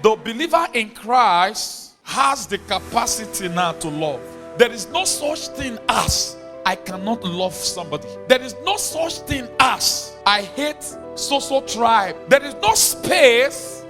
The believer in Christ has the capacity now to love. There is no such thing as I cannot love somebody. There is no such thing as I hate so tribe. There is no space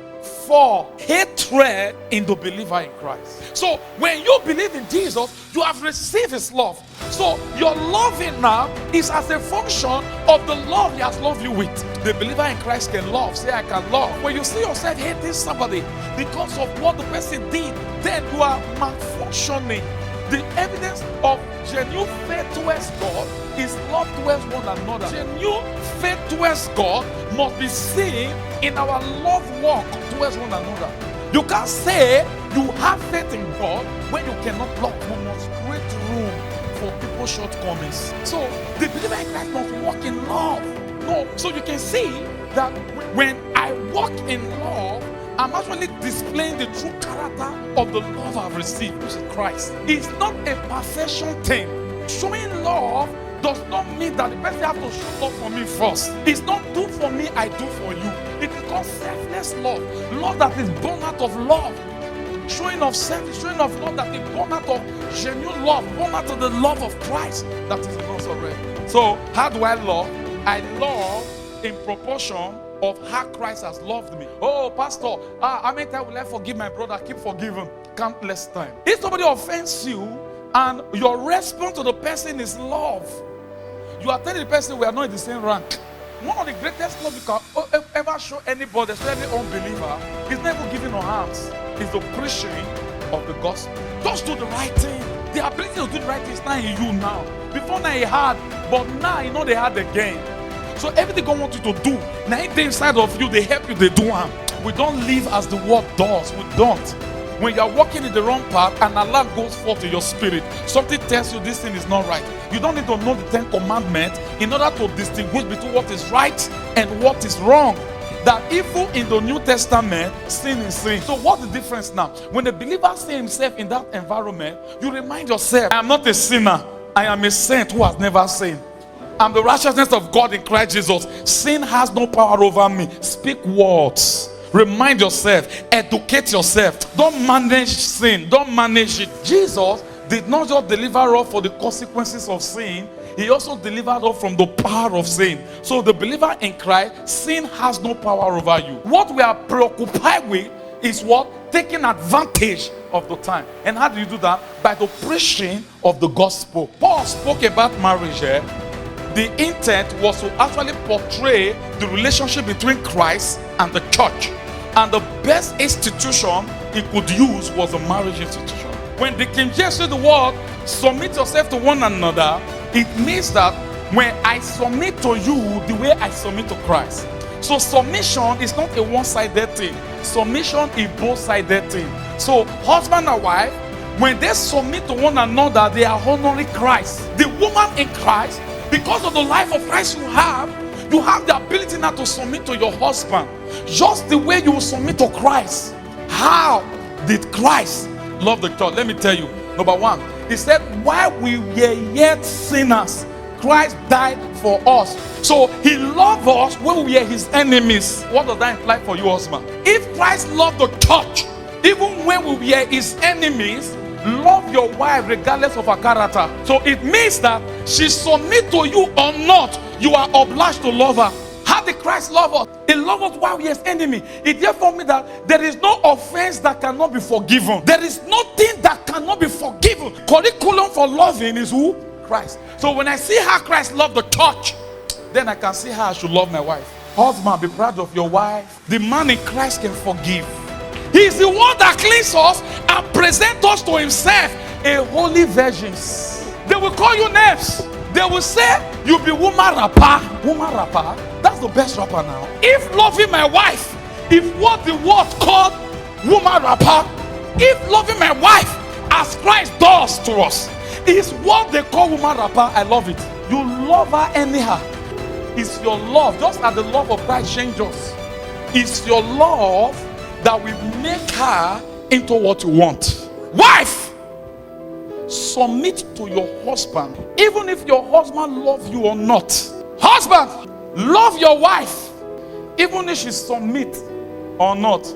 for hatred in the believer in Christ. So when you believe in Jesus, you have received his love. So your loving now is as a function of the love he has loved you with. The believer in Christ can love. Say, I can love. When you see yourself hating somebody because of what the person did, then you are malfunctioning. The evidence of genuine faith towards God is love towards one another. Genuine faith towards God must be seen in our love walk towards one another. You can't say you have faith in God when you cannot love. You must create room for people's shortcomings. So the believer in Christ must walk in love. No, so you can see that when I walk in love, I'm actually displaying the true character of the love I've received, which is Christ. It's not a perfection thing. Showing love does not mean that the person has to show love for me first. It's not do for me, I do for you. It is called selfless love. Love that is born out of love. Showing of self, showing of love that is born out of genuine love, born out of the love of Christ that is in us already. So, how do I love? I love in proportion of how Christ has loved me. Oh, pastor, how many times will I forgive my brother? Keep forgiving. Countless time. If somebody offends you and your response to the person is love, you are telling the person we are not in the same rank. One of the greatest love you can ever show anybody, especially unbeliever, is never giving your hands. It's the preaching of the gospel. Just do the right thing. The ability to do the right thing is not in you now. Before now he had, but now you know they had again. So everything God wants you to do, now they inside of you, they help you, they do them. We don't live as the world does. We don't. When you are walking in the wrong path, an alarm goes forth to your spirit. Something tells you this thing is not right. You don't need to know the 10 commandments in order to distinguish between what is right and what is wrong. That even in the New Testament, sin is sin. So what's the difference now? When the believer sees himself in that environment, you remind yourself, I am not a sinner. I am a saint who has never sinned. I'm the righteousness of God in Christ Jesus. Sin has no power over me. Speak words. Remind yourself. Educate yourself. Don't manage sin. Don't manage it. Jesus did not just deliver us for the consequences of sin. He also delivered us from the power of sin. So the believer in Christ, sin has no power over you. What we are preoccupied with is what? Taking advantage of the time. And how do you do that? By the preaching of the gospel. Paul spoke about marriage here. The intent was to actually portray the relationship between Christ and the church. And the best institution he could use was a marriage institution. When the King James said the word, submit yourself to one another, it means that when I submit to you the way I submit to Christ. So submission is not a one-sided thing. Submission is both-sided thing. So husband and wife, when they submit to one another, they are honoring Christ. The woman in Christ, because of the life of Christ you have the ability now to submit to your husband. Just the way you will submit to Christ. How did Christ love the church? Let me tell you. Number one, he said, while we were yet sinners, Christ died for us. So he loved us when we were his enemies. What does that imply for you, husband? If Christ loved the church, even when we were his enemies, love your wife regardless of her character. So it means that she submit to you or not, you are obliged to love her. How did Christ love us? He loved us while we were his enemy. It therefore means that there is no offense that cannot be forgiven. There is nothing that cannot be forgiven. Curriculum for loving is who? Christ. So when I see how Christ loved the church, then I can see how I should love my wife. Husband, be proud of your wife. The man in Christ can forgive. He is the one that cleans us and presents us to himself, a holy virgins. They will call you names. They will say you be woman rapper. Woman rapper, that's the best rapper now. If loving my wife, if what the world called woman rapper, if loving my wife as Christ does to us is what they call woman rapper, I love it. You love her anyhow. It's your love, just as the love of Christ changes us. It's your love that will make her into what you want. Wife, submit to your husband, even if your husband loves you or not. Husband, love your wife, even if she submit or not.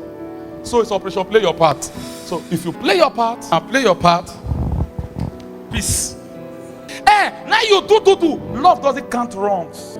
So it's operation play your part. So if you play your part and play your part, peace. Now you do. Love doesn't count wrongs.